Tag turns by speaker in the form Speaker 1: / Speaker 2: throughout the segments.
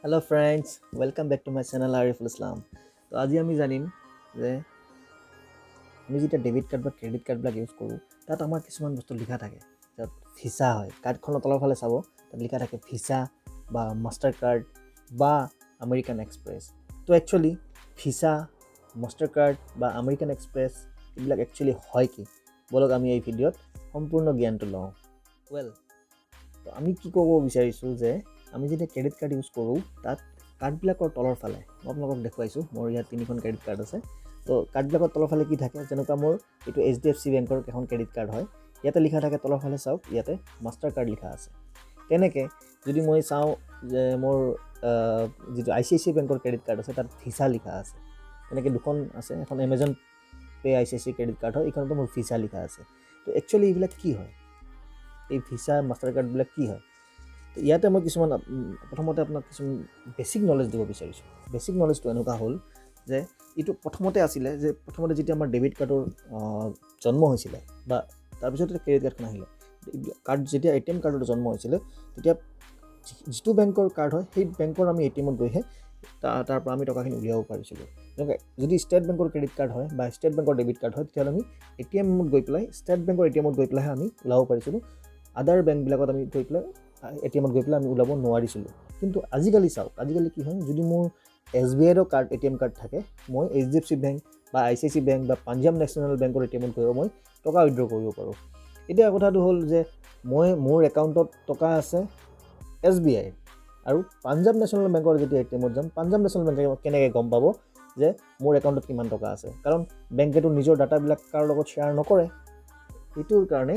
Speaker 1: Hello friends, welcome back to my channel Ariful Islam. তো আজি আমি জানিম যে আমি যেটা ডেবিট কার্ড বা ক্রেডিট কার্ড বিলাক ইউজ কৰো তাত আমাৰ কিছুমান বস্তু লিখা থাকে তাত ভিসা হয় কাৰ্ডখনৰ তলৰ ফালে চাব তাত লিখা থাকে ভিসা বা মাষ্টাৰ কাৰ্ড বা আমেৰিকান এক্সপ্ৰেছ তো একচুয়ালি ভিসা মাষ্টাৰ কাৰ্ড বা আমেৰিকান এক্সপ্ৰেছ এইবিলাক একচুয়ালি হয় কি বলক আমি এই ভিডিঅ'ত সম্পূৰ্ণ জ্ঞানটো লওঁ ওয়েল তো আমি কি ক'ব বিচাৰিছো যে আমি যেতিয়া ক্ৰেডিট কাৰ্ড ইউজ কৰোঁ তাত কাৰ্ডবিলাকৰ তলৰ ফালে মই আপোনালোকক দেখুৱাইছোঁ মোৰ ইয়াত তিনিখন ক্ৰেডিট কাৰ্ড আছে তো কাৰ্ডবিলাকৰ তলৰ ফালে কি থাকে যেনেকুৱা মোৰ এইটো HDFC বেংকৰ এখন ক্ৰেডিট কাৰ্ড হয় ইয়াতে লিখা থাকে তলৰ ফালে চাওক ইয়াতে মাষ্টাৰ কাৰ্ড লিখা আছে তেনেকৈ যদি মই চাওঁ যে মোৰ যিটো ICICI বেংকৰ ক্ৰেডিট কাৰ্ড আছে তাত ভিসা লিখা আছে এনেকৈ দুখন আছে এখন Amazon pay ICICI credit card হয় এইখনতো মোৰ ভিসা লিখা আছে তো একচুৱেলি এইবিলাক কি হয় এই ভিসা মাষ্টাৰ কাৰ্ডবিলাক কি হয় তো ইয়াতে মই কিছুমান প্ৰথমতে আপোনাক কিছুমান বেসিক নলেজ দিব বিচাৰিছোঁ বেসিক নলেজটো এনেকুৱা হ'ল যে এইটো প্ৰথমতে আছিলে যে প্ৰথমতে যেতিয়া আমাৰ ডেবিট কাৰ্ডৰ জন্ম হৈছিলে বা তাৰপিছত ক্ৰেডিট কাৰ্ডখন আহিলে কাৰ্ড যেতিয়া ATM কাৰ্ডৰ জন্ম হৈছিলে তেতিয়া যিটো বেংকৰ কাৰ্ড হয় সেই বেংকৰ আমি ATMত গৈহে তাৰ পৰা আমি টকাখিনি উলিয়াব পাৰিছিলোঁ যদি ষ্টেট বেংকৰ ক্ৰেডিট কাৰ্ড হয় বা ষ্টেট বেংকৰ ডেবিট কাৰ্ড হয় তেতিয়াহ'লে আমি ATMত গৈ পেলাই ষ্টেট বেংকৰ ATMত গৈ পেলাই আমি ওলাব পাৰিছিলোঁ আদাৰ বেংকবিলাকত আমি গৈ পেলাই ATMত গৈ পেলাই আমি ওলাব নোৱাৰিছিলোঁ কিন্তু আজিকালি চাওক আজিকালি কি হয় যদি মোৰ SBIৰ কাৰ্ড ATM কাৰ্ড থাকে মই HDFC বেংক বা ICICI বেংক বা পাঞ্জাব নেশ্যনেল বেংকৰ ATMত গৈ মই টকা উইথড্ৰ কৰিব পাৰোঁ এতিয়া কথাটো হ'ল যে মই মোৰ একাউণ্টত টকা আছে SBI আৰু পাঞ্জাব নেশ্যনেল বেংকৰ যেতিয়া ATMত যাম পাঞ্জাব নেশ্যনেল বেংকে কেনেকৈ গম পাব যে মোৰ একাউণ্টত কিমান টকা আছে কাৰণ বেংকেটো নিজৰ ডাটাবিলাক কাৰো লগত শ্বেয়াৰ নকৰে এইটোৰ কাৰণে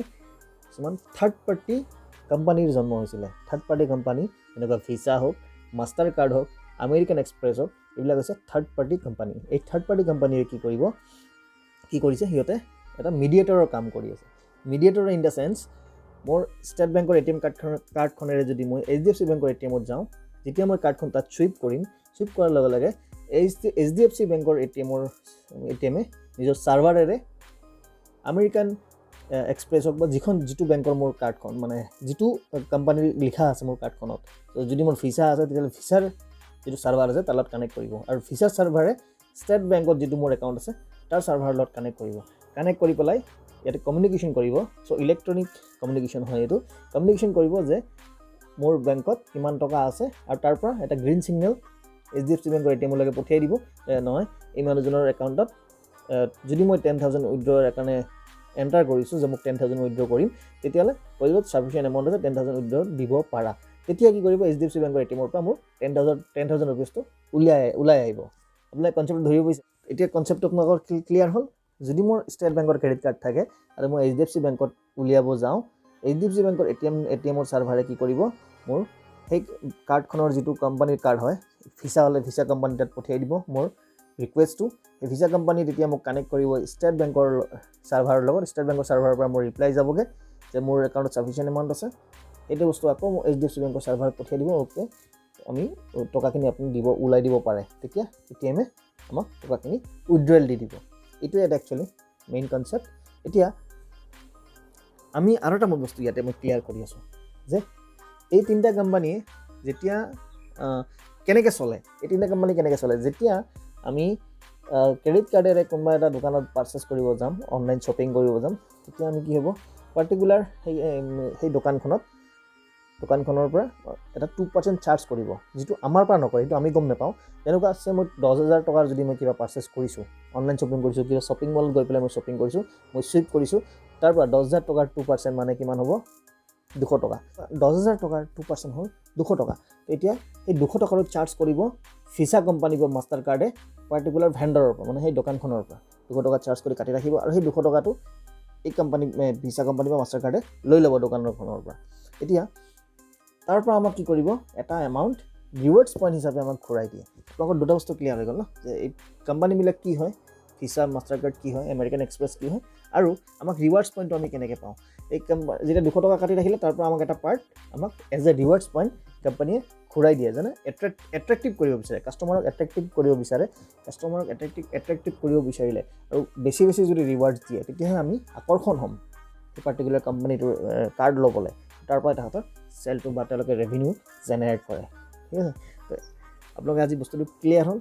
Speaker 1: কিছুমান থাৰ্ড পাৰ্টি কোম্পানীৰ জন্ম হৈছিলে থাৰ্ড পাৰ্টি কোম্পানী এনেকুৱা ভিসা হোক মাষ্টাৰ কাৰ্ড হোক আমেৰিকান এক্সপ্ৰেছ হোক এইবিলাক হৈছে থাৰ্ড পাৰ্টি কোম্পানী এই থাৰ্ড পাৰ্টি কোম্পানীয়ে কি কৰিছে সিহঁতে এটা মিডিয়েটৰৰ কাম কৰি আছে মিডিয়েটৰ ইন দ্য চেন্স মোৰ ষ্টেট বেংকৰ ATM কাৰ্ডখনেৰে যদি মই HDFC বেংকৰ ATMত যাওঁ যেতিয়া মই কাৰ্ডখন তাত চুইপ কৰাৰ লগে লগে HDFC বেংকৰ ATMে নিজৰ চাৰ্ভাৰেৰে আমেৰিকান এক্সপ্ৰেছ হওক বা যিটো বেংকৰ মোৰ কাৰ্ডখন মানে যিটো কোম্পানীৰ লিখা আছে মোৰ কাৰ্ডখনত যদি মোৰ ভিসা আছে তেতিয়াহ'লে ভিসাৰ যিটো চাৰ্ভাৰ আছে তাৰ লগত কানেক্ট কৰিব আৰু ভিসাৰ চাৰ্ভাৰে ষ্টেট বেংকত যিটো মোৰ একাউণ্ট আছে তাৰ চাৰ্ভাৰৰ লগত কানেক্ট কৰি পেলাই ইয়াতে কমিউনিকেশ্যন কৰিব চ' ইলেক্ট্ৰনিক কমিউনিকেশ্যন হয় এইটো কমিউনিকেশ্যন কৰিব যে মোৰ বেংকত কিমান টকা আছে আৰু তাৰ পৰা এটা গ্ৰীণ ছিগনেল HDFC বেংকৰ ATMলৈকে পঠিয়াই দিব নহয় এই মানুহজনৰ একাউণ্টত যদি মই 10,000 উইথড্ৰৰ কাৰণে এণ্টাৰ কৰিছোঁ যে মোক 10,000 উইথড্ৰ কৰিম তেতিয়াহ'লে কৰিব ছাফিচিয়েণ্ট এমাউণ্ট আছে 10,000 উইথড্ৰ দিব পাৰা তেতিয়া কি কৰিব HDFC বেংকৰ ATMৰ পৰা মোৰ 10,000 ৰুপিজটো ওলাই আহিব আপোনালোকে কনচেপ্টটো ধৰিব পাৰিছে এতিয়া কনচেপ্টটো আপোনালোকৰ ক্লিয়াৰ হ'ল যদি মোৰ ষ্টেট বেংকৰ ক্ৰেডিট কাৰ্ড থাকে আৰু মই HDFC বেংকত উলিয়াব যাওঁ HDFC বেংকৰ ATMৰ চাৰ্ভাৰে কি কৰিব মোৰ সেই কাৰ্ডখনৰ যিটো কোম্পানীৰ কাৰ্ড হয় ভিসা হ'লে ভিসা কোম্পানী তাত পঠিয়াই দিব মোৰ ৰিকুৱেষ্টটো এই ভিসা কোম্পানী তেতিয়া মোক কানেক্ট কৰিব ষ্টেট বেংকৰ চাৰ্ভাৰৰ লগত ষ্টেট বেংকৰ চাৰ্ভাৰৰ পৰা মোৰ ৰিপ্লাই যাবগৈ যে মোৰ একাউণ্টত ছাফিচিয়েণ্ট এমাউণ্ট আছে এইটো বস্তু আকৌ HDFC বেংকৰ চাৰ্ভাৰত পঠিয়াই দিব ওকে আমি টকাখিনি আপুনি ওলাই দিব পাৰে তেতিয়া ATMে আমাক টকাখিনি উইথড্ৰল দি দিব এইটোৱে এটা একচুৱেলি মেইন কনচেপ্ট এতিয়া আমি আৰু এটা বস্তু ইয়াতে মই ক্লিয়াৰ কৰি আছোঁ যে এই তিনিটা কোম্পানীয়ে যেতিয়া কেনেকৈ চলে এই তিনিটা কোম্পানী কেনেকৈ চলে যেতিয়া আমি ক্ৰেডিট কাৰ্ডেৰে কোনোবা এটা দোকানত পাৰ্চেছ কৰিব যাম অনলাইন শ্বপিং কৰিব যাম তেতিয়া আমি কি হ'ব পাৰ্টিকুলাৰ সেই দোকানখনৰ পৰা এটা 2% চাৰ্জ কৰিব যিটো আমাৰ পৰা নকৰে সেইটো আমি গম নাপাওঁ তেনেকুৱা আছে মই 10,000 টকাৰ যদি মই কিবা পাৰ্চেছ কৰিছোঁ অনলাইন শ্বপিং কৰিছোঁ কিবা শ্বপিং মলত গৈ পেলাই মই শ্বপিং কৰিছোঁ মই চুইপ কৰিছোঁ তাৰ পৰা 10,000 টকাৰ 2% মানে কিমান হ'ব 200 টকা 10,000 টকাৰ 2% হ'ল 200 টকা এতিয়া সেই 200 টকাৰো চাৰ্জ কৰিব ভিসা কোম্পানী বা মাষ্টাৰ কাৰ্ডে পাৰ্টিকুলাৰ ভেণ্ডৰৰ পৰা মানে সেই দোকানখনৰ পৰা 200 টকা চাৰ্জ কৰি কাটি ৰাখিব আৰু সেই 200 টকাটো এই কোম্পানী ভিসা কোম্পানী বা মাষ্টাৰ কাৰ্ডে লৈ ল'ব দোকানখনৰ পৰা এতিয়া তাৰ পৰা আমাক কি কৰিব এটা এমাউণ্ট ৰিৱাৰ্ডছ পইণ্ট হিচাপে আমাক ঘূৰাই দিয়ে আপোনালোকৰ দুটা বস্তু ক্লিয়াৰ হৈ গ'ল ন যে এই কোম্পানীবিলাক কি হয় ভিসা মাষ্টাৰ কাৰ্ড কি হয় আমেৰিকান এক্সপ্ৰেছ কি হয় আৰু আমাক ৰিৱাৰ্ডছ পইণ্টটো আমি কেনেকৈ পাওঁ এই যেতিয়া 200 টকা কাটি ৰাখিলে তাৰ পৰা আমাক এটা পাৰ্ট আমাক এজ এ ৰিৱাৰ্ডছ পইণ্ট কোম্পানীয়ে ঘূৰাই দিয়ে যেনে এট্ৰেক্টিভ কৰিব বিচাৰে কাষ্টমাৰক এট্ৰেক্টিভ কৰিব বিচাৰিলে আৰু বেছি যদি ৰিৱাৰ্ডছ দিয়ে তেতিয়াহে আমি আকৰ্ষণ হ'ম সেই পাৰ্টিকুলাৰ কোম্পানীটোৰ কাৰ্ড ল'বলৈ তাৰ পৰা তাহাঁতৰ চেলটো বা তেওঁলোকে ৰেভিনিউ জেনেৰেট কৰে ঠিক আছে তো আপোনালোকে আজি বস্তুটো ক্লিয়াৰ হ'ল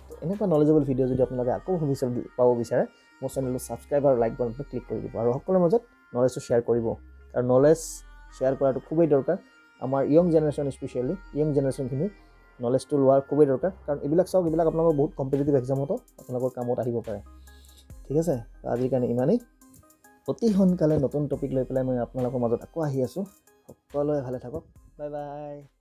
Speaker 1: তো এনেকুৱা নলেজেবল ভিডিঅ' যদি আপোনালোকে আকৌ ভৱিষ্যত পাব বিচাৰে মোৰ চেনেলটো ছাবস্ক্ৰাইব আৰু লাইক বাটনটো ক্লিক কৰি দিব আৰু সকলোৰে মাজত নলেজটো শ্বেয়াৰ কৰিব আৰু নলেজ শ্বেয়াৰ কৰাটো খুবেই দৰকাৰ আমাৰ য়ং জেনেৰেশ্যন স্পেচিয়েলি য়ং জেনেৰেশ্যনখিনি নলেজটো লোৱাৰ খুবেই দৰকাৰ কাৰণ এইবিলাক চাওক এইবিলাক আপোনালোকৰ বহুত কম্পিটিটিভ এক্সামতো আপোনালোকৰ কামত আহিব পাৰে ঠিক আছে আজিৰ কাৰণে ইমানেই অতি সোনকালে নতুন টপিক লৈ পেলাই মই আপোনালোকৰ মাজত আকৌ আহি আছোঁ সকলোৱে ভালে থাকক বাই বাই